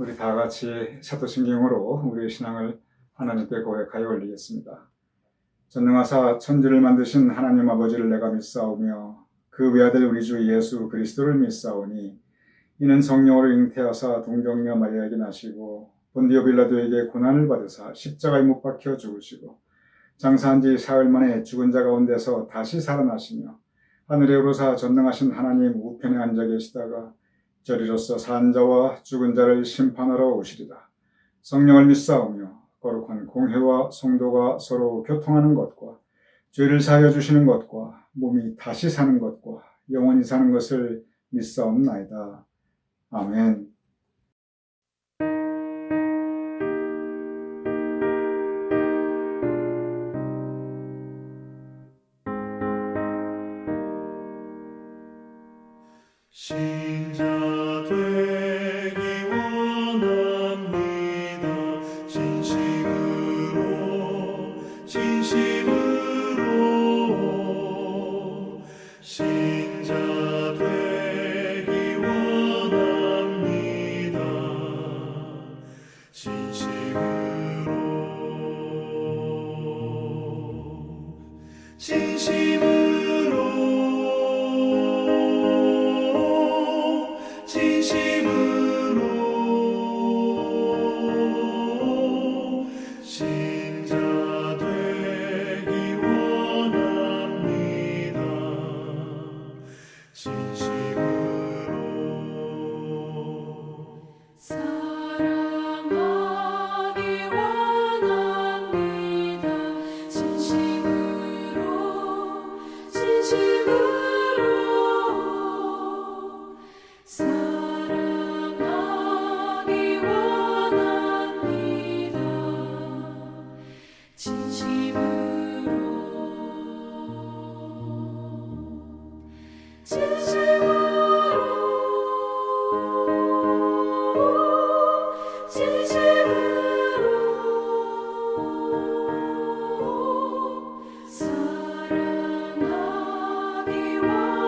우리 다 같이 사도신경으로 우리의 신앙을 하나님께 고백하여 올리겠습니다. 전능하사 천지를 만드신 하나님 아버지를 내가 믿사오며 그 외아들 우리 주 예수 그리스도를 믿사오니 이는 성령으로 잉태하사 동정녀 마리아에게 나시고 본디오 빌라도에게 고난을 받으사 십자가에 못 박혀 죽으시고 장사한 지 사흘 만에 죽은 자 가운데서 다시 살아나시며 하늘에 오르사 전능하신 하나님 우편에 앉아 계시다가 저리로서 산 자와 죽은 자를 심판하러 오시리라. 성령을 믿사오며 거룩한 공회와 성도가 서로 교통하는 것과 죄를 사하여 주시는 것과 몸이 다시 사는 것과 영원히 사는 것을 믿사옵나이다. 아멘. 신자 되기 원합니다. 진심으로 신자 되기 원합니다. 진심으로 신자 되기 원합니다. 진심으로 사랑하기 원합니다. 진심으로 사랑하기 원합니다. 사랑하기 원합니다.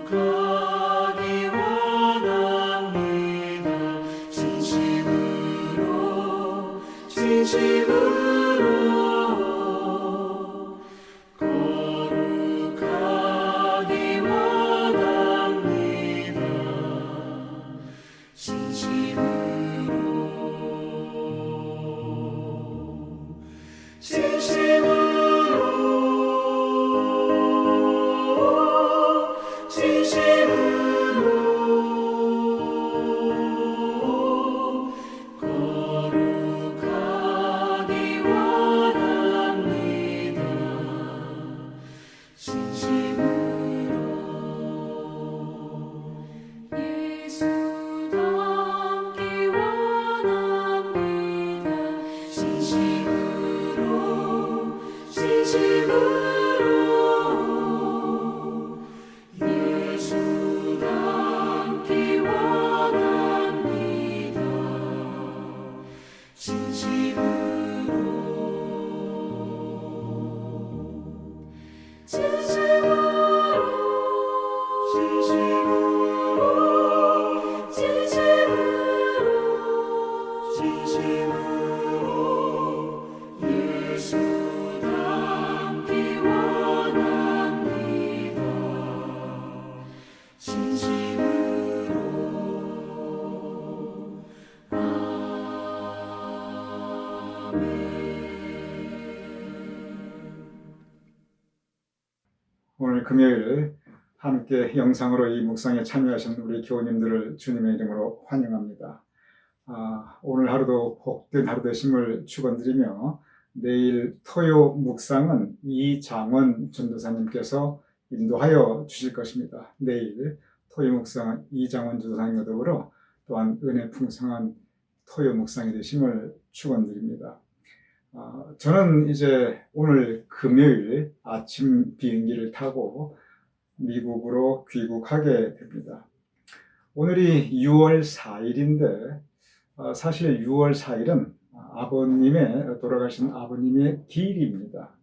거룩하기 원합니다. 진심으로 거룩하기 원합니다. 거룩하기 원합니다. 예수 닮기 원합니다. 진심으로 예수 닮기 원합니다. 진심으로 예수 닮기 원합니다. 오늘 금요일 함께 영상으로 이 묵상에 참여하신 우리 교우님들을 주님의 이름으로 환영합니다. 오늘 하루도 복된 하루 되심을 축원드리며 내일 토요 묵상은 이장원 전도사님께서 인도하여 주실 것입니다. 내일 토요 묵상은 이장원 전도사님과 더불어 또한 은혜 풍성한 토요 묵상이 되심을 축원드립니다. 저는 이제 오늘 금요일 아침 비행기를 타고 미국으로 귀국하게 됩니다. 오늘이 6월 4일인데 사실 6월 4일은 돌아가신 아버님의 기일입니다.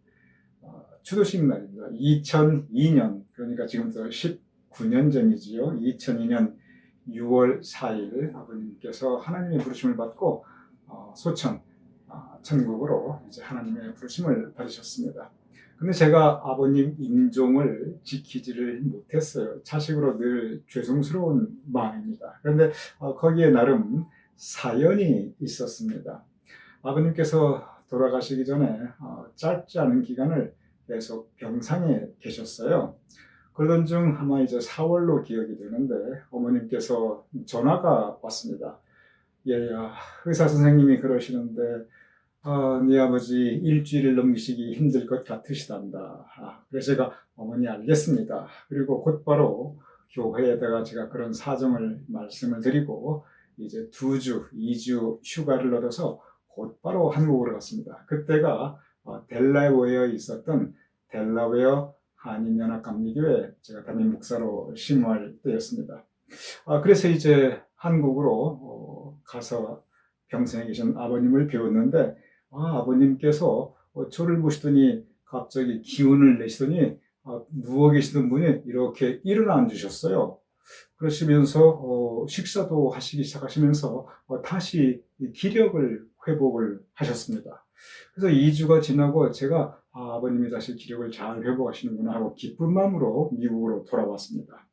추도식 날입니다. 2002년, 그러니까 지금부터 19년 전이지요. 2002년 6월 4일 아버님께서 하나님의 부르심을 받고 소천, 천국으로 이제 하나님의 부르심을 받으셨습니다. 근데 제가 아버님 임종을 지키지를 못했어요. 자식으로 늘 죄송스러운 마음입니다. 그런데 거기에 나름 사연이 있었습니다. 아버님께서 돌아가시기 전에 짧지 않은 기간을 계속 병상에 계셨어요. 그러던 중 아마 이제 4월로 기억이 되는데 어머님께서 전화가 왔습니다. 얘야, 의사 선생님이 그러시는데 네 아버지 일주일을 넘기시기 힘들 것 같으시단다. 그래서 제가 어머니 알겠습니다. 그리고 곧바로 교회에다가 제가 그런 사정을 말씀을 드리고 이제 2주 휴가를 얻어서 곧바로 한국으로 갔습니다. 그때가 델라웨어에 있었던 델라웨어 한인연합감리교회 제가 담임 목사로 심무할 때였습니다. 그래서 이제 한국으로 가서 병생에 계신 아버님을 배웠는데 아버님께서 저를 보시더니 갑자기 기운을 내시더니 누워 계시던 분이 이렇게 일어나 앉으셨어요. 그러시면서 식사도 하시기 시작하시면서 다시 기력을 회복을 하셨습니다. 그래서 2주가 지나고 제가 아버님이 다시 기력을 잘 회복하시는구나 하고 기쁜 마음으로 미국으로 돌아왔습니다.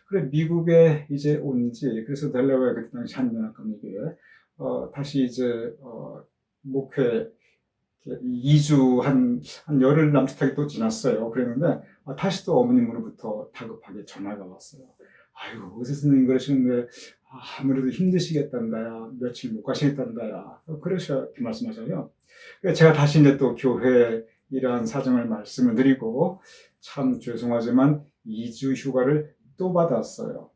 그래 미국에 이제 온지 그래서 델라웨어 그때 당시 한인연합감리교회 다시 이제 목회 2주 한 열흘 남짓하게 또 지났어요. 그랬는데 다시 또 어머님으로부터 다급하게 전화가 왔어요. 아이고 의사 선생님 그러시는데 아무래도 힘드시겠단다야, 며칠 못 가시겠단다야, 그렇게 말씀하셔요. 제가 다시 이제 또 교회 이러한 사정을 말씀을 드리고 참 죄송하지만 2주 휴가를 또 받았어요.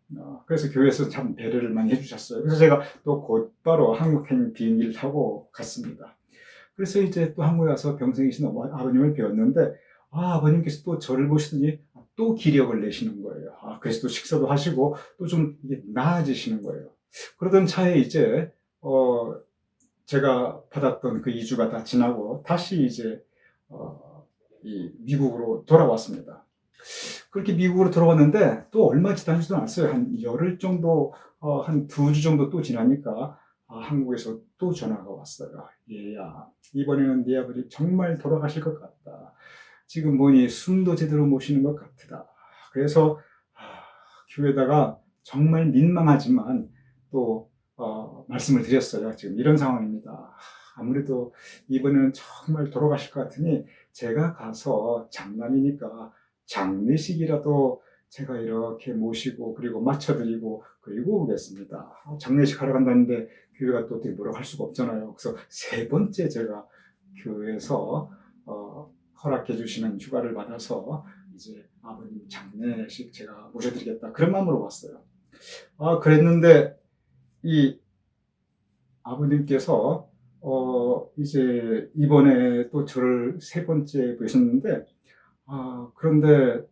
그래서 교회에서 참 배려를 많이 해주셨어요. 그래서 제가 또 곧바로 한국행 비행기를 타고 갔습니다. 그래서 이제 또 한국에 와서 병생이신 아버님을 뵈었는데 아버님께서 또 저를 보시더니 또 기력을 내시는 거예요. 그래서 또 식사도 하시고 또 좀 나아지시는 거예요. 그러던 차에 이제 제가 받았던 그 2주가 다 지나고 다시 이제 이 미국으로 돌아왔습니다. 그렇게 미국으로 돌아왔는데 또 얼마 지나지도 않았어요. 한 열흘 정도, 한 2주 정도 또 지나니까 한국에서 또 전화가 왔어요. 얘야, 이번에는 네 아버지 정말 돌아가실 것 같다. 지금 보니 숨도 제대로 못 쉬는 것 같다. 그래서 교회에다가 정말 민망하지만 또 말씀을 드렸어요. 지금 이런 상황입니다. 아무래도 이번에는 정말 돌아가실 것 같으니 제가 가서 장남이니까 장례식이라도 제가 이렇게 모시고 그리고 맞춰드리고 그리고 오겠습니다. 장례식 하러 간다는데 교회가 또 어떻게 뭐라고 할 수가 없잖아요. 그래서 3번째 제가 교회에서 허락해 주시는 휴가를 받아서 이제 아버님 장례식 제가 모셔드리겠다 그런 마음으로 왔어요. 그랬는데 이 아버님께서 이제 이번에 또 저를 3번째 뵈셨는데 그런데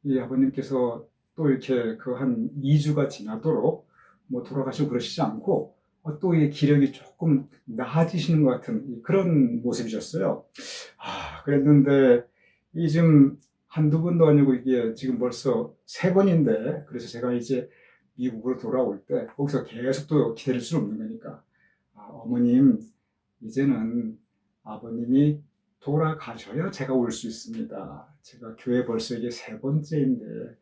이 아버님께서 또 이렇게 그 한 2주가 지나도록 뭐 돌아가시고 그러시지 않고 또 이 기력이 조금 나아지시는 것 같은 그런 모습이셨어요. 그랬는데 이 지금 한두 번도 아니고 이게 지금 벌써 3번인데 그래서 제가 이제 미국으로 돌아올 때 거기서 계속 또 기다릴 수는 없는 거니까 어머님 이제는 아버님이 돌아가셔야 제가 올 수 있습니다. 제가 교회 벌써 이게 3번째인데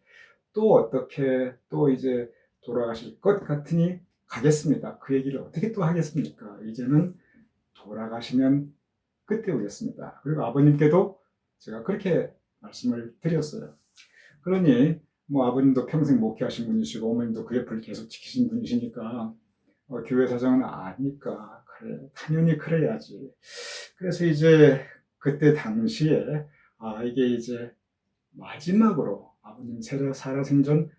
또 어떻게 또 이제 돌아가실 것 같으니 가겠습니다. 그 얘기를 어떻게 또 하겠습니까? 이제는 돌아가시면 그때 오겠습니다. 그리고 아버님께도 제가 그렇게 말씀을 드렸어요. 그러니 뭐 아버님도 평생 목회하신 분이시고 어머님도 그 옆을 계속 지키신 분이시니까 교회 사정은 아니까 그래 당연히 그래야지. 그래서 이제 그때 당시에 이게 이제 마지막으로 아버님 살아생전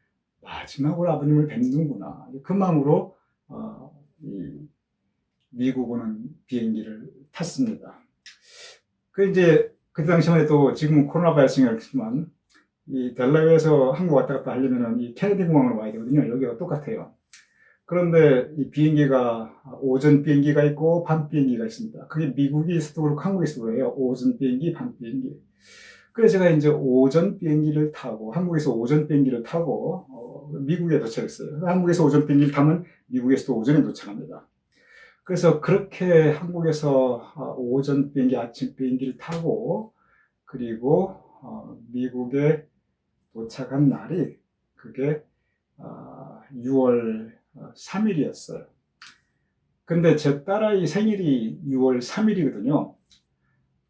마지막으로 아버님을 뵙는구나 그 마음으로 이 미국 오는 비행기를 탔습니다. 이제 그때 당시만 해도 지금은 코로나 바이러스가 그렇지만 이 델라웨어에서 한국 왔다 갔다 하려면은 이 케네디 공항으로 와야 되거든요. 여기가 똑같아요. 그런데 이 비행기가 오전 비행기가 있고 밤 비행기가 있습니다. 그게 미국이 있어도 그렇고 한국에 있어도 그래요. 오전 비행기, 밤 비행기. 그래서 제가 이제 오전 비행기를 타고 한국에서 오전 비행기를 타고 미국에 도착했어요. 한국에서 오전 비행기를 타면 미국에서도 오전에 도착합니다. 그래서 그렇게 한국에서 오전 비행기, 아침 비행기를 타고 그리고 미국에 도착한 날이 그게 6월 3일이었어요. 근데 제 딸아이 생일이 6월 3일이거든요.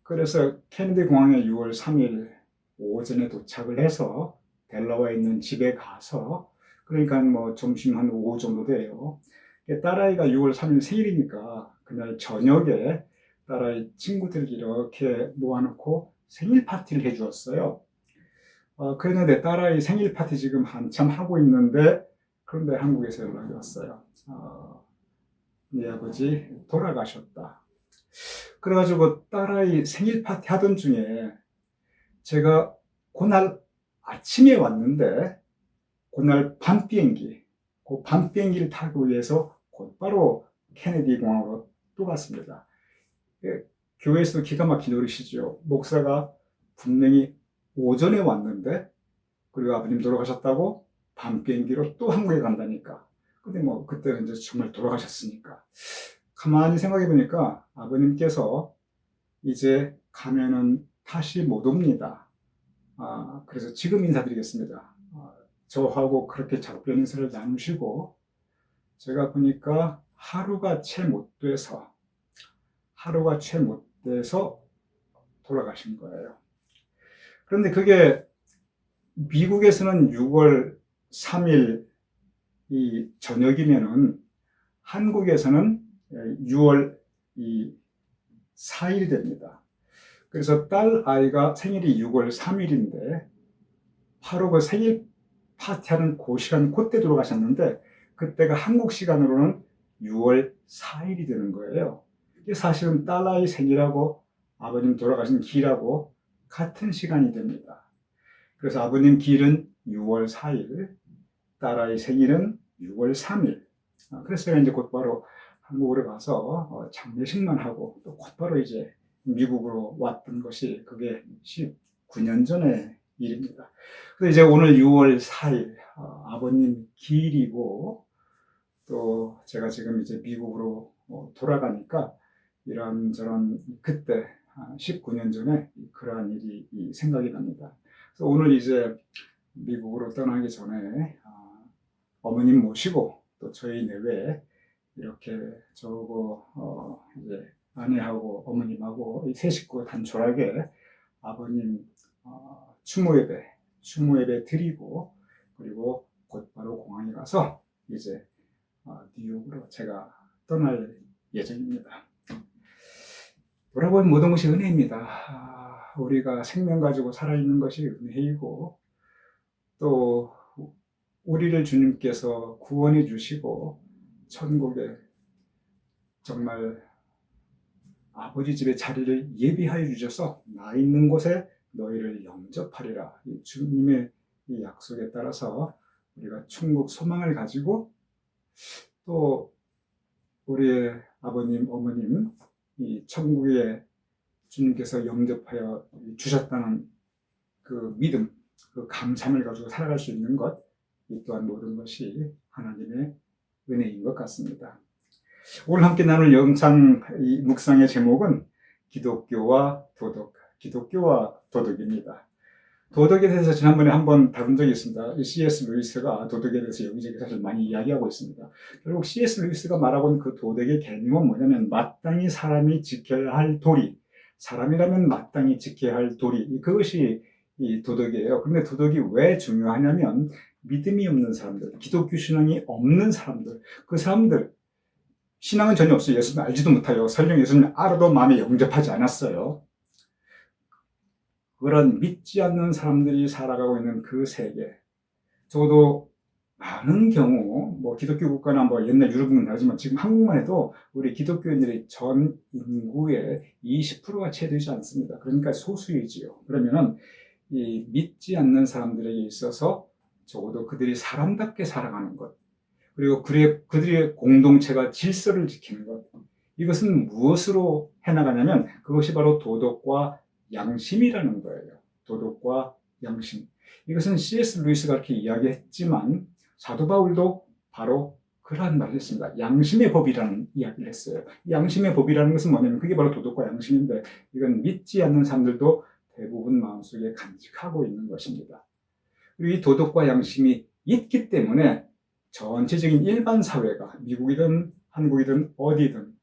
그래서 케네디 공항에 6월 3일 오전에 도착을 해서 델라웨어에 있는 집에 가서 그러니까 뭐 점심 한 오후 정도 돼요. 딸아이가 6월 3일 생일이니까 그날 저녁에 딸아이 친구들 이렇게 모아놓고 생일 파티를 해주었어요. 그랬는데 딸아이 생일 파티 지금 한참 하고 있는데 그런데 한국에서 연락이 왔어요. 네 아버지 돌아가셨다. 그래가지고 딸아이 생일 파티 하던 중에 제가 그날 아침에 왔는데 그날 밤 비행기, 그 밤 비행기를 타기 위해서 곧바로 케네디 공항으로 또 갔습니다. 교회에서도 기가 막힌 노릇이죠. 목사가 분명히 오전에 왔는데 그리고 아버님 돌아가셨다고 밤 비행기로 또 한국에 간다니까. 근데 뭐 그때는 이제 정말 돌아가셨으니까. 가만히 생각해 보니까 아버님께서 이제 가면은 다시 못 옵니다. 그래서 지금 인사드리겠습니다. 저하고 그렇게 작별 인사를 나누시고 제가 보니까 하루가 채 못 돼서 돌아가신 거예요. 그런데 그게 미국에서는 6월 3일 이 저녁이면은 한국에서는 6월 4일이 됩니다. 그래서 딸 아이가 생일이 6월 3일인데 바로 그 생일 파티하는 그 시간 그때 돌아가셨는데 그때가 한국 시간으로는 6월 4일이 되는 거예요. 이게 사실은 딸 아이 생일하고 아버님 돌아가신 길하고 같은 시간이 됩니다. 그래서 아버님 길은 6월 4일, 딸 아이 생일은 6월 3일. 그래서 제가 이제 곧바로 한국으로 가서 장례식만 하고 또 곧바로 이제 미국으로 왔던 것이 그게 19년 전의 일입니다. 그래서 이제 오늘 6월 4일 아버님 기일이고 또 제가 지금 이제 미국으로 돌아가니까 이런저런 그때 19년 전에 그러한 일이 생각이 납니다. 그래서 오늘 이제 미국으로 떠나기 전에 어머님 모시고 또 저희 내외에 이렇게 저하고 이제 아내하고 어머님하고 이 세 식구 단촐하게 아버님 추모 예배 드리고 그리고 곧바로 공항에 가서 이제 뉴욕으로 제가 떠날 예정입니다. 돌아보면 모든 것이 은혜입니다. 우리가 생명 가지고 살아있는 것이 은혜이고 또 우리를 주님께서 구원해 주시고 천국에 정말 아버지 집에 자리를 예비하여 주셔서 나 있는 곳에 너희를 영접하리라. 이 주님의 이 약속에 따라서 우리가 천국 소망을 가지고 또 우리의 아버님, 어머님 이 천국에 주님께서 영접하여 주셨다는 그 믿음, 그 감사함을 가지고 살아갈 수 있는 것, 이 또한 모든 것이 하나님의 은혜인 것 같습니다. 오늘 함께 나눌 영상 이 묵상의 제목은 기독교와 도덕입니다. 도덕에 대해서 지난번에 한번 다룬 적이 있습니다. C.S. 루이스가 도덕에 대해서 여기저기 사실 많이 이야기하고 있습니다. 결국 C.S. 루이스가 말하고 있는 그 도덕의 개념은 뭐냐면 마땅히 사람이 지켜야 할 도리, 사람이라면 마땅히 지켜야 할 도리, 그것이 이 도덕이에요. 그런데 도덕이 왜 중요하냐면 믿음이 없는 사람들, 기독교 신앙이 없는 사람들, 그 사람들 신앙은 전혀 없어요. 예수님 알지도 못해요. 설령 예수님 알아도 마음에 영접하지 않았어요. 그런 믿지 않는 사람들이 살아가고 있는 그 세계, 적어도 많은 경우 뭐 기독교 국가나 뭐 옛날 유럽은 다르지만 지금 한국만 해도 우리 기독교인들의 전 인구의 20%가 채 되지 않습니다. 그러니까 소수이지요. 그러면은 이 믿지 않는 사람들에게 있어서 적어도 그들이 사람답게 살아가는 것, 그리고 그들의 공동체가 질서를 지키는 것, 이것은 무엇으로 해나가냐면 그것이 바로 도덕과 양심이라는 거예요. 도덕과 양심. 이것은 C.S. 루이스가 그렇게 이야기했지만 사도 바울도 바로 그러한 말을 했습니다. 양심의 법이라는 이야기를 했어요. 양심의 법이라는 것은 뭐냐면 그게 바로 도덕과 양심인데 이건 믿지 않는 사람들도 대부분 마음속에 간직하고 있는 것입니다. 그리고 이 도덕과 양심이 있기 때문에 전체적인 일반 사회가 미국이든 한국이든 어디든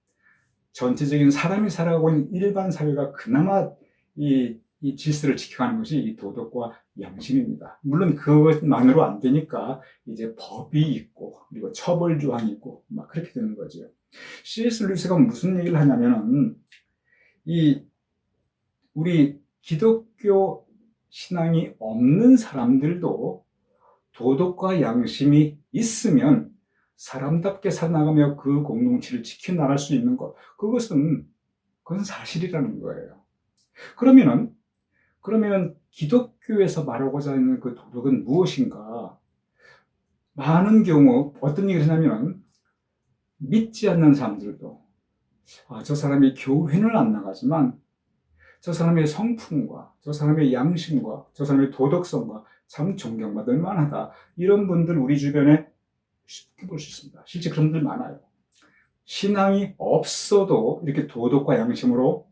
전체적인 사람이 살아가고 있는 일반 사회가 그나마 이 질서를 지켜가는 것이 이 도덕과 양심입니다. 물론 그것만으로 안 되니까 이제 법이 있고 그리고 처벌 조항이 있고 막 그렇게 되는 거죠. C.S. 루이스가 무슨 얘기를 하냐면은 우리 기독교 신앙이 없는 사람들도 도덕과 양심이 있으면 사람답게 살아나가며 그 공동체를 지켜나갈 수 있는 것, 그것은 사실이라는 거예요. 그러면 기독교에서 말하고자 하는 그 도덕은 무엇인가? 많은 경우 어떤 얘기를 하냐면 믿지 않는 사람들도 저 사람이 교회는 안 나가지만 저 사람의 성품과 저 사람의 양심과 저 사람의 도덕성과 참 존경받을 만하다. 이런 분들 우리 주변에 쉽게 볼 수 있습니다. 실제 그런 분들 많아요. 신앙이 없어도 이렇게 도덕과 양심으로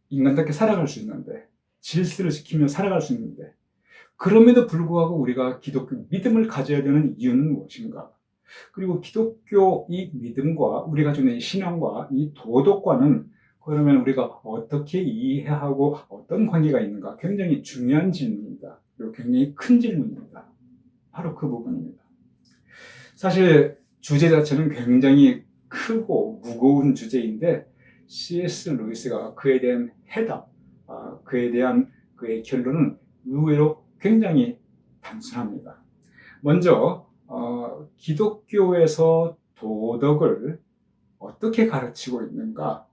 인간답게 살아갈 수 있는데, 질서를 지키며 살아갈 수 있는데, 그럼에도 불구하고 우리가 기독교 믿음을 가져야 되는 이유는 무엇인가? 그리고 기독교 이 믿음과 우리가 가지고 있는 신앙과 이 도덕과는 그러면 우리가 어떻게 이해하고 어떤 관계가 있는가? 굉장히 중요한 질문입니다. 그리고 굉장히 큰 질문입니다. 바로 그 부분입니다. 사실 주제 자체는 굉장히 크고 무거운 주제인데 C.S. 루이스가 그에 대한 해답, 그에 대한 그의 결론은 의외로 굉장히 단순합니다. 먼저 기독교에서 도덕을 어떻게 가르치고 있는가,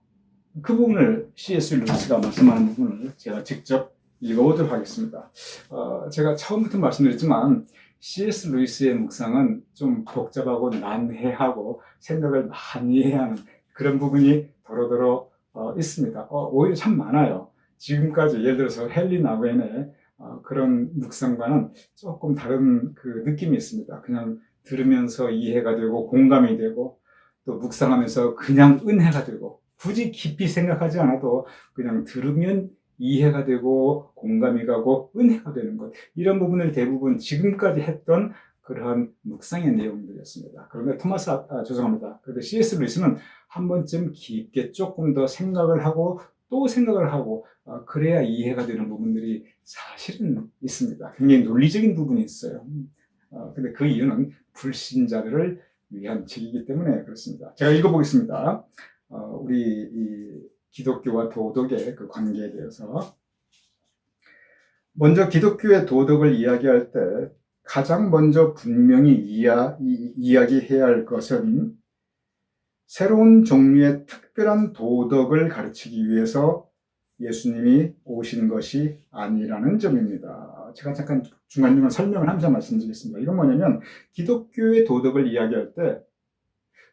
그 부분을 C.S. 루이스가 말씀하는 부분을 제가 직접 읽어보도록 하겠습니다. 제가 처음부터 말씀드렸지만 C.S. 루이스의 묵상은 좀 복잡하고 난해하고 생각을 많이 해야 하는 그런 부분이 더러더러 있습니다. 오히려 참 많아요. 지금까지 예를 들어서 헨리 나우엔의 그런 묵상과는 조금 다른 그 느낌이 있습니다. 그냥 들으면서 이해가 되고 공감이 되고 또 묵상하면서 그냥 은혜가 되고 굳이 깊이 생각하지 않아도 그냥 들으면 이해가 되고 공감이 가고 은혜가 되는 것, 이런 부분을 대부분 지금까지 했던 그러한 묵상의 내용들이었습니다. 그런데 죄송합니다. 그런데 C.S. 루이스는 한 번쯤 깊게 조금 더 생각을 하고 또 생각을 하고 그래야 이해가 되는 부분들이 사실은 있습니다. 굉장히 논리적인 부분이 있어요. 근데 그 이유는 불신자들을 위한 책이기 때문에 그렇습니다. 제가 읽어보겠습니다. 우리 이 기독교와 도덕의 그 관계에 대해서. 먼저 기독교의 도덕을 이야기할 때 가장 먼저 분명히 이야기해야 할 것은 새로운 종류의 특별한 도덕을 가르치기 위해서 예수님이 오신 것이 아니라는 점입니다. 제가 잠깐 중간중간 설명을 하면서 말씀드리겠습니다. 이건 뭐냐면 기독교의 도덕을 이야기할 때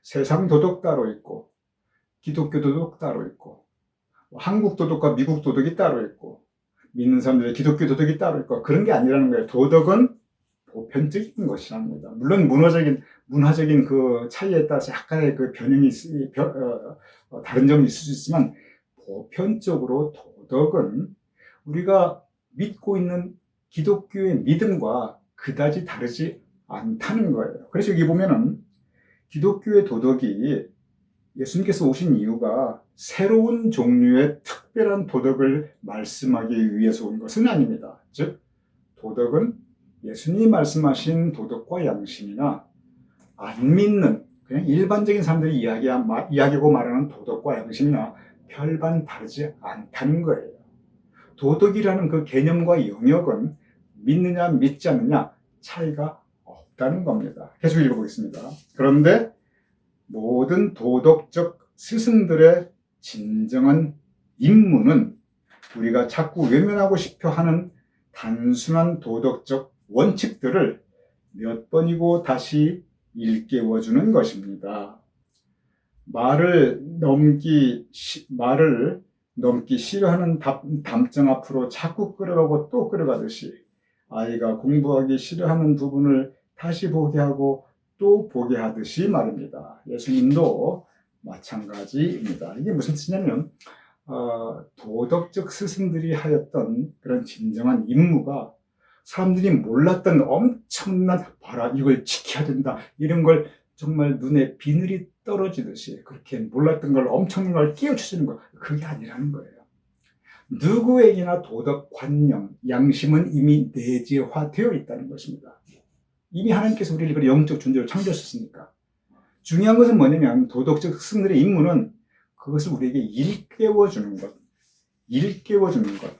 세상 도덕 따로 있고 기독교 도덕 따로 있고 한국 도덕과 미국 도덕이 따로 있고 믿는 사람들의 기독교 도덕이 따로 있고 그런 게 아니라는 거예요. 도덕은 보편적인 것이라는 겁니다. 물론 문화적인 그 차이에 따라서 약간의 그 변형이 다른 점이 있을 수 있지만 보편적으로 도덕은 우리가 믿고 있는 기독교의 믿음과 그다지 다르지 않다는 거예요. 그래서 여기 보면은 기독교의 도덕이 예수님께서 오신 이유가 새로운 종류의 특별한 도덕을 말씀하기 위해서 온 것은 아닙니다. 즉, 도덕은 예수님이 말씀하신 도덕과 양심이나 안 믿는 그냥 일반적인 사람들이 이야기하고 말하는 도덕과 양심이나 별반 다르지 않다는 거예요. 도덕이라는 그 개념과 영역은 믿느냐 믿지 않느냐 차이가 없다는 없다는 겁니다. 계속 읽어보겠습니다. 그런데 모든 도덕적 스승들의 진정한 임무는 우리가 자꾸 외면하고 싶어 하는 단순한 도덕적 원칙들을 몇 번이고 다시 일깨워주는 것입니다. 말을 넘기 싫어하는 담장 앞으로 자꾸 끌어가고 또 끌어가듯이 아이가 공부하기 싫어하는 부분을 다시 보게 하고 또 보게 하듯이 말입니다. 예수님도 마찬가지입니다. 이게 무슨 뜻이냐면 도덕적 스승들이 하였던 그런 진정한 임무가 사람들이 몰랐던 엄청난 봐라 이걸 지켜야 된다 이런 걸 정말 눈에 비늘이 떨어지듯이 그렇게 몰랐던 걸 엄청난 걸 깨우쳐주는 거 그게 아니라는 거예요. 누구에게나 도덕관념, 양심은 이미 내재화되어 있다는 것입니다. 이미 하나님께서 우리를 그런 영적 존재로 창조하셨으니까. 중요한 것은 뭐냐면 도덕적 스승들의 임무는 그것을 우리에게 일깨워주는 것. 일깨워주는 것.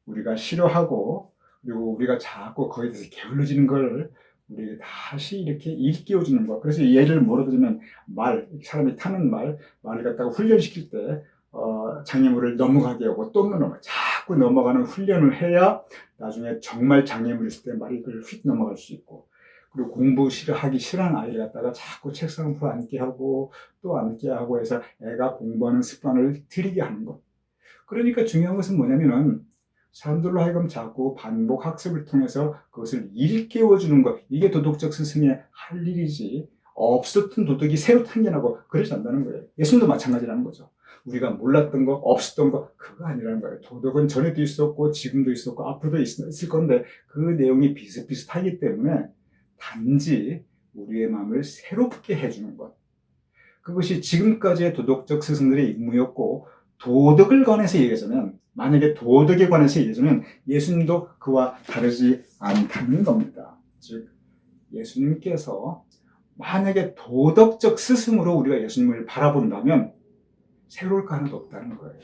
우리가 싫어하고 그리고 우리가 자꾸 거기에 대해서 게을러지는 걸 우리에게 다시 이렇게 일깨워주는 것. 그래서 예를 뭐로 들면 사람이 타는 말을 갖다가 훈련시킬 때 장애물을 넘어가게 하고 또 자꾸 넘어가는 훈련을 해야 나중에 정말 장애물이 있을 때 말이 그걸 휙 넘어갈 수 있고 그리고 공부 하기 싫어하는 아이를 갖다가 자꾸 책상 앞으로 앉게 하고 또 앉게 하고 해서 애가 공부하는 습관을 들이게 하는 것. 그러니까 중요한 것은 뭐냐면은 사람들로 하여금 자꾸 반복 학습을 통해서 그것을 일깨워주는 것. 이게 도덕적 스승의 할 일이지. 없었던 도덕이 새로 탄생하고 그러지 않는다는 거예요. 예수님도 마찬가지라는 거죠. 우리가 몰랐던 거, 없었던 거, 그거 아니라는 거예요. 도덕은 전에도 있었고, 지금도 있었고, 앞으로도 있을 건데, 그 내용이 비슷비슷하기 때문에 단지 우리의 마음을 새롭게 해주는 것. 그것이 지금까지의 도덕적 스승들의 임무였고, 도덕을 관해서 얘기하자면, 만약에 도덕에 관해서 얘기하자면, 예수님도 그와 다르지 않다는 겁니다. 즉, 예수님께서 만약에 도덕적 스승으로 우리가 예수님을 바라본다면 새로울 거 하나도 없다는 거예요.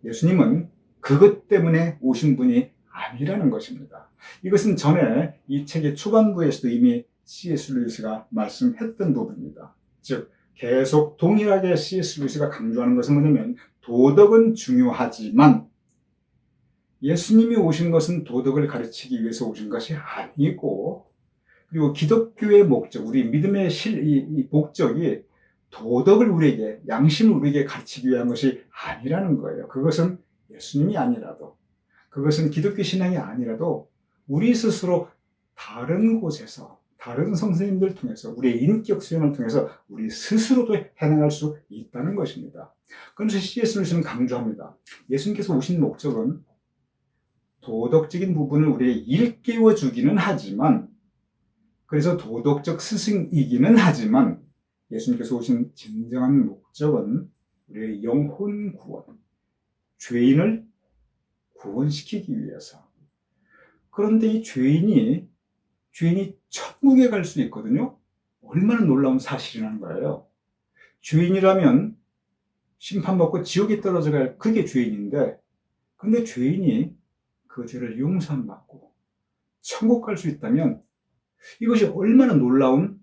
예수님은 그것 때문에 오신 분이 아니라는 것입니다. 이것은 전에 이 책의 초반부에서도 이미 C.S. 루이스가 말씀했던 부분입니다. 즉 계속 동일하게 C.S. 루이스가 강조하는 것은 뭐냐면 도덕은 중요하지만 예수님이 오신 것은 도덕을 가르치기 위해서 오신 것이 아니고 그리고 기독교의 목적, 우리 믿음의 이 목적이 도덕을 우리에게, 양심을 우리에게 가르치기 위한 것이 아니라는 거예요. 그것은 예수님이 아니라도, 그것은 기독교 신앙이 아니라도 우리 스스로 다른 곳에서, 다른 선생님들 통해서, 우리의 인격 수행을 통해서 우리 스스로도 해나갈 수 있다는 것입니다. 그래서 C.S. 루이스는 강조합니다. 예수님께서 오신 목적은 도덕적인 부분을 우리에게 일깨워 주기는 하지만 그래서 도덕적 스승이기는 하지만 예수님께서 오신 진정한 목적은 우리의 영혼 구원, 죄인을 구원시키기 위해서. 그런데 이 죄인이 천국에 갈 수 있거든요. 얼마나 놀라운 사실이라는 거예요. 죄인이라면 심판받고 지옥에 떨어져 갈 그게 죄인인데 근데 죄인이 그 죄를 용서받고 천국 갈 수 있다면 이것이 얼마나 놀라운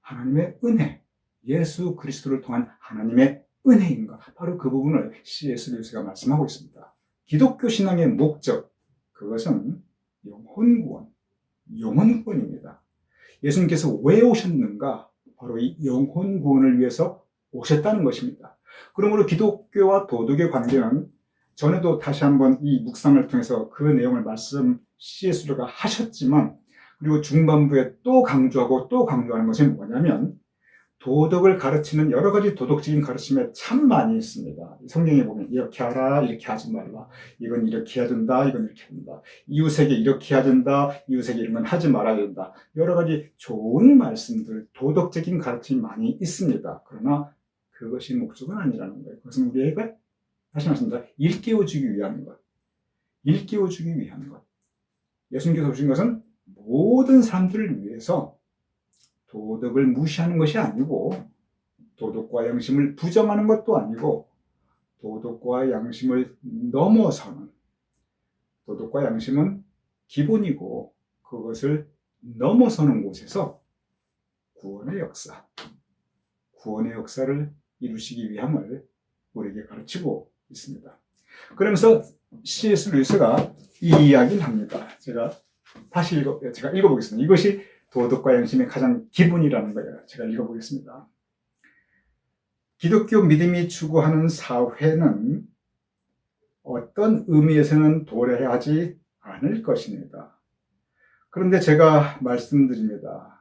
하나님의 은혜, 예수 그리스도를 통한 하나님의 은혜인가. 바로 그 부분을 C.S. 루이스가 말씀하고 있습니다. 기독교 신앙의 목적, 그것은 영혼 구원입니다. 예수님께서 왜 오셨는가? 바로 이 영혼 구원을 위해서 오셨다는 것입니다. 그러므로 기독교와 도덕의 관계는 전에도 다시 한번 이 묵상을 통해서 그 내용을 말씀 C.S. 루이스가 하셨지만 그리고 중반부에 또 강조하는 것이 뭐냐면 도덕을 가르치는 여러 가지 도덕적인 가르침에 참 많이 있습니다. 성경에 보면 이렇게 하라, 이렇게 하지 말라. 이건 이렇게 해야 된다, 이건 이렇게 해야 된다. 이웃에게 이렇게 해야 된다, 이웃에게 이런 건 하지 말아야 된다. 여러 가지 좋은 말씀들, 도덕적인 가르침이 많이 있습니다. 그러나 그것이 목적은 아니라는 거예요. 그것은 우리에게 다시 말씀드립니다. 일깨워주기 위한 것. 일깨워주기 위한 것. 예수님께서 오신 것은 모든 사람들을 위해서 도덕을 무시하는 것이 아니고 도덕과 양심을 부정하는 것도 아니고 도덕과 양심을 넘어서는 도덕과 양심은 기본이고 그것을 넘어서는 곳에서 구원의 역사를 이루시기 위함을 우리에게 가르치고 있습니다. 그러면서 C.S. 루이스가 이 이야기를 합니다. 제가 읽어보겠습니다. 이것이 도덕과 양심의 가장 기본이라는 거예요. 제가 읽어보겠습니다. 기독교 믿음이 추구하는 사회는 어떤 의미에서는 도래하지 않을 것입니다. 그런데 제가 말씀드립니다.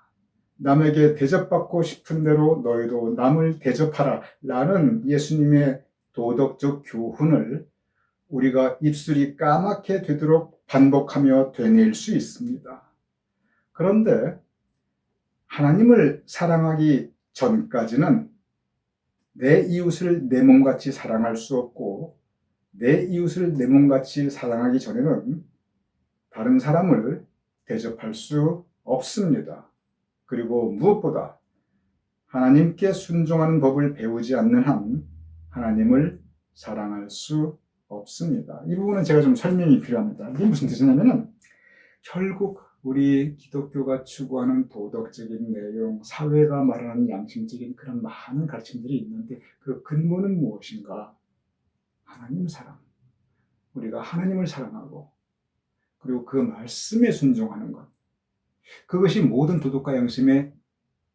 남에게 대접받고 싶은 대로 너희도 남을 대접하라 라는 예수님의 도덕적 교훈을 우리가 입술이 까맣게 되도록 반복하며 되뇌일 수 있습니다. 그런데 하나님을 사랑하기 전까지는 내 이웃을 내 몸같이 사랑할 수 없고, 내 이웃을 내 몸같이 사랑하기 전에는 다른 사람을 대접할 수 없습니다. 그리고 무엇보다 하나님께 순종하는 법을 배우지 않는 한 하나님을 사랑할 수 없습니다. 이 부분은 제가 좀 설명이 필요합니다. 이게 무슨 뜻이냐면은 결국 우리 기독교가 추구하는 도덕적인 내용, 사회가 말하는 양심적인 그런 많은 가르침들이 있는데 그 근본은 무엇인가? 하나님 사랑. 우리가 하나님을 사랑하고 그리고 그 말씀에 순종하는 것. 그것이 모든 도덕과 양심의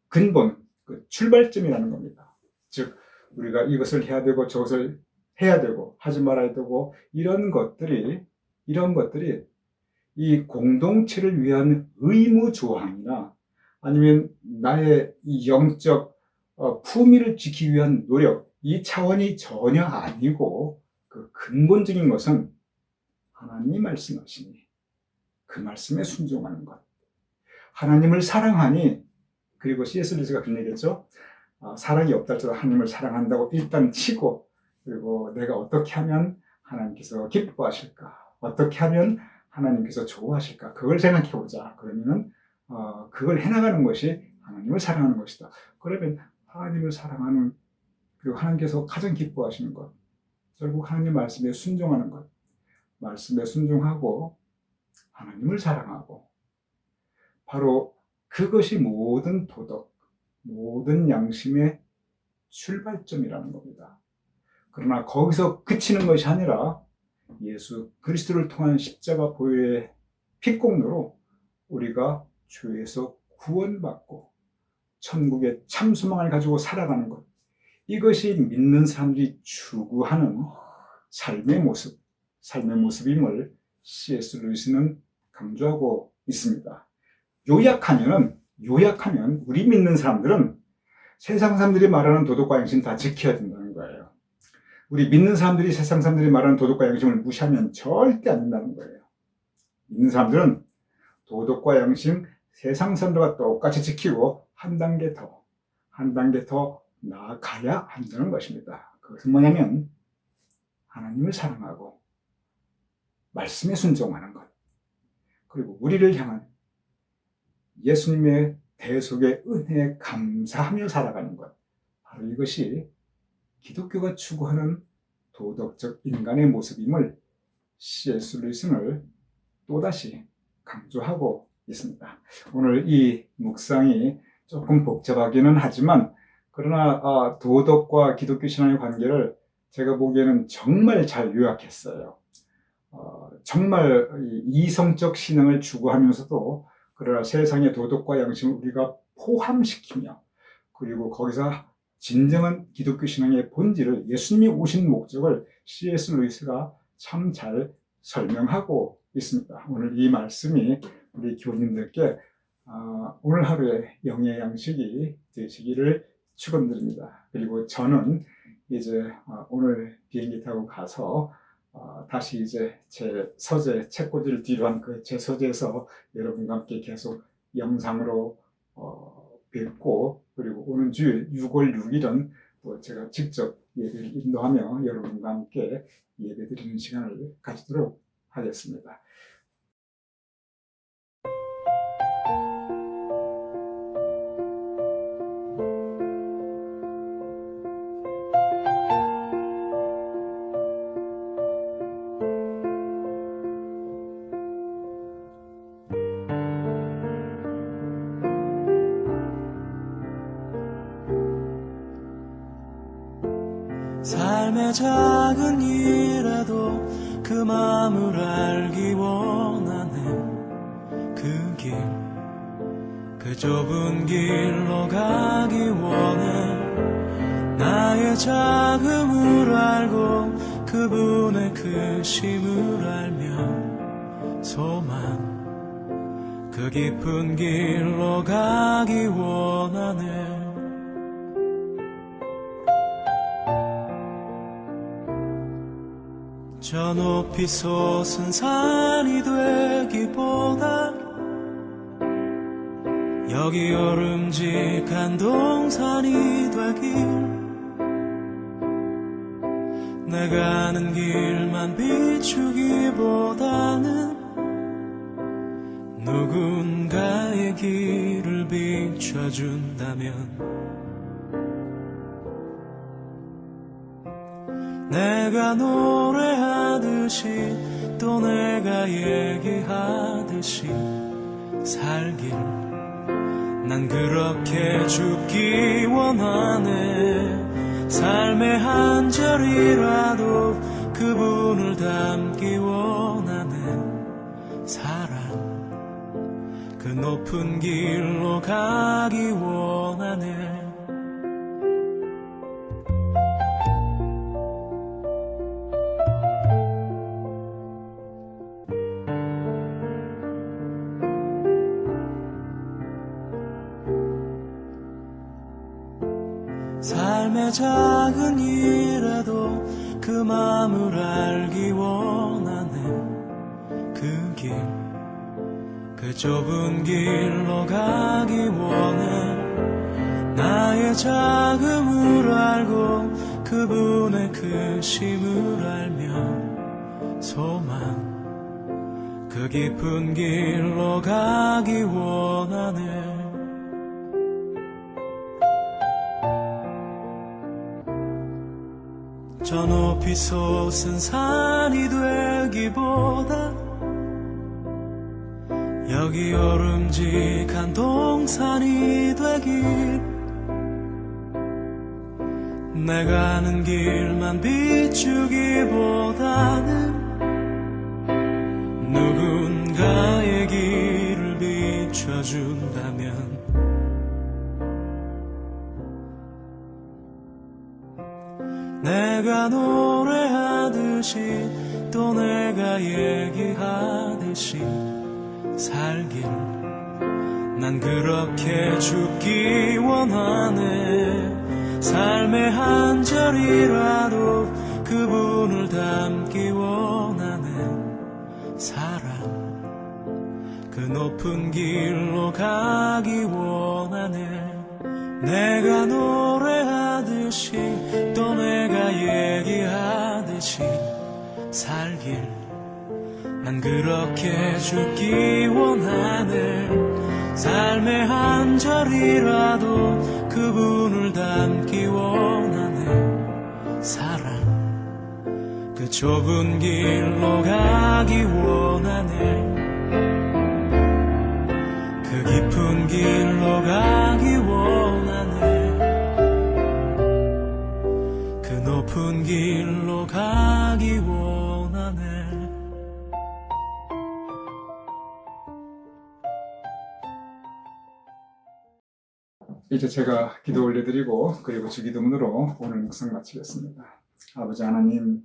근본, 그 출발점이라는 겁니다. 즉 우리가 이것을 해야 되고 저것을 해야 되고 하지 말아야 되고 이런 것들이 이 공동체를 위한 의무 조항이나 아니면 나의 이 영적 품위를 지키기 위한 노력, 이 차원이 전혀 아니고 그 근본적인 것은 하나님이 말씀하시니 그 말씀에 순종하는 것. 하나님을 사랑하니, 그리고 C.S. 루이스가 그런 얘기했죠. 사랑이 없다 할지라도 하나님을 사랑한다고 일단 치고, 그리고 내가 어떻게 하면 하나님께서 기뻐하실까? 어떻게 하면 하나님께서 좋아하실까? 그걸 생각해 보자. 그러면은 그걸 해나가는 것이 하나님을 사랑하는 것이다. 그러면 하나님을 사랑하는, 그리고 하나님께서 가장 기뻐하시는 것, 결국 하나님 말씀에 순종하는 것, 말씀에 순종하고 하나님을 사랑하고, 바로 그것이 모든 도덕, 모든 양심의 출발점이라는 겁니다. 그러나 거기서 그치는 것이 아니라 예수 그리스도를 통한 십자가 보혈의 피공로로 우리가 죄에서 구원받고 천국의 참 소망을 가지고 살아가는 것, 이것이 믿는 사람들이 추구하는 삶의 모습임을 C.S. 루이스는 강조하고 있습니다. 요약하면 우리 믿는 사람들은 세상 사람들이 말하는 도덕과 양심 다 지켜야 된다는 거예요. 우리 믿는 사람들이 세상 사람들이 말하는 도덕과 양심을 무시하면 절대 안 된다는 거예요. 믿는 사람들은 도덕과 양심 세상 사람들과 똑같이 지키고 한 단계 더 나아가야 한다는 것입니다. 그것은 뭐냐면 하나님을 사랑하고 말씀에 순종하는 것, 그리고 우리를 향한 예수님의 대속의 은혜에 감사하며 살아가는 것, 바로 이것이 기독교가 추구하는 도덕적 인간의 모습임을 C.S. 루이스는 또다시 강조하고 있습니다. 오늘 이 묵상이 조금 복잡하기는 하지만, 그러나 도덕과 기독교 신앙의 관계를 제가 보기에는 정말 잘 요약했어요. 정말 이성적 신앙을 추구하면서도 그러나 세상의 도덕과 양심을 우리가 포함시키며, 그리고 거기서 진정한 기독교 신앙의 본질을, 예수님이 오신 목적을 C.S. 루이스가 참 잘 설명하고 있습니다. 오늘 이 말씀이 우리 교우님들께 오늘 하루의 영의 양식이 되시기를 축원드립니다. 그리고 저는 이제 오늘 비행기 타고 가서 다시 이제 제 서재, 책꽂이를 뒤로 한 그 제 서재에서 여러분과 함께 계속 영상으로 뵙고, 그리고 오는 주일 6월 6일은 또 제가 직접 예배를 인도하며 여러분과 함께 예배드리는 시간을 가지도록 하겠습니다. 삶의 작은 일에도 그 마음을 알기 원하네. 그 길, 그 좁은 길로 가기 원해. 나의 작음을 알고 그분의 크심을 알며 소망, 그 깊은 길로 가기 원하네. 저 높이 솟은 산이 되기보다 여기 오름직한 동산이 되길. 내가 아는 길만 비추기보다는 누군가의 길을 비춰준다면 내가 노래하듯이 또 내가 얘기하듯이 살길. 난 그렇게 죽기 원하네. 삶의 한 절이라도 그분을 닮기 원하네. 사랑, 그 높은 길로 가기 원하네. 삶의 작은 일에도 그 마음을 알기 원하네. 그 길, 그 좁은 길로 가기 원해. 나의 작음을 알고 그분의 크심을 알며 소망, 그 깊은 길로 가기 원하네. 저 높이 솟은 산이 되기보다 여기 오름직한 동산이 되길. 내가 아는 길만 비추기보다는 누군가의 길을 비춰준다면 내가 노래하듯이 또 내가 얘기하듯이 살길. 난 그렇게 죽기 원하네. 삶의 한 절이라도 그분을 닮기 원하네. 사랑, 그 높은 길로 가기 원하네. 내가 노래하듯이 또 내가 얘기하듯이 살길. 난 그렇게 죽기 원하네. 삶의 한 절이라도 그분을 닮기 원하네. 사랑, 그 좁은 길로 가기 원하네. 그 깊은 길로 가기 원하네. 그 높은 길로 가기 원하네. 이제 제가 기도 올려드리고 그리고 주기도문으로 오늘 묵상 마치겠습니다. 아버지 하나님,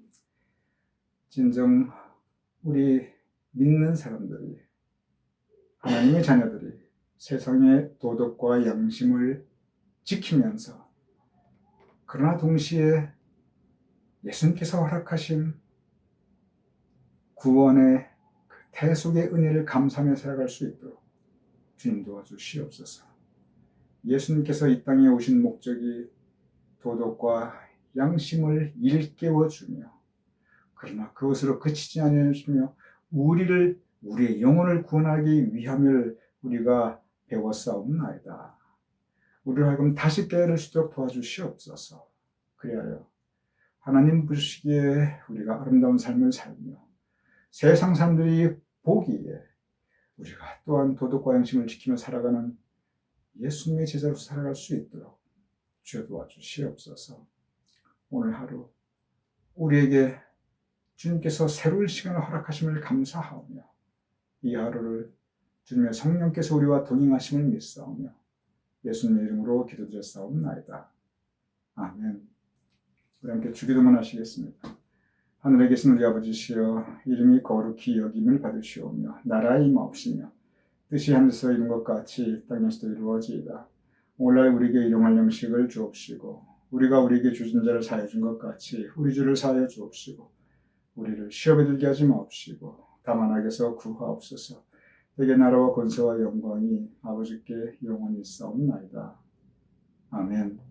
진정 우리 믿는 사람들이, 하나님의 자녀들이 세상의 도덕과 양심을 지키면서 그러나 동시에 예수님께서 허락하신 구원의 그 대속의 은혜를 감사하며 살아갈 수 있도록 주님 도와주시옵소서. 예수님께서 이 땅에 오신 목적이 도덕과 양심을 일깨워주며 그러나 그것으로 그치지 않으시며 우리의 영혼을 구원하기 위함을 우리가 배웠사옵나이다. 우리를 하여금 다시 깨달을 수 있도록 도와주시옵소서. 그리하여 하나님 보시기에 우리가 아름다운 삶을 살며 세상 사람들이 보기에 우리가 또한 도덕과 양심을 지키며 살아가는 예수님의 제자로서 살아갈 수 있도록 주여 도와주시옵소서. 오늘 하루 우리에게 주님께서 새로운 시간을 허락하심을 감사하오며 이 하루를 주님의 성령께서 우리와 동행하심을 믿사오며 예수님의 이름으로 기도드렸사옵나이다. 아멘. 우리 함께 주기도문 하시겠습니다. 하늘에 계신 우리 아버지시여, 이름이 거룩히 여김을 받으시오며 나라의 임하옵시며 뜻이 하늘에서 이룬 것 같이 땅에서도 이루어지이다. 오늘날 우리에게 일용할 양식을 주옵시고 우리가 우리에게 주신 자를 사하여 준 것 같이 우리 주를 사하여 주옵시고 우리를 시험에 들게 하지 마옵시고 다만 악에서 구하옵소서. 대개 나라와 권세와 영광이 아버지께 영원히 있사옵나이다. 아멘.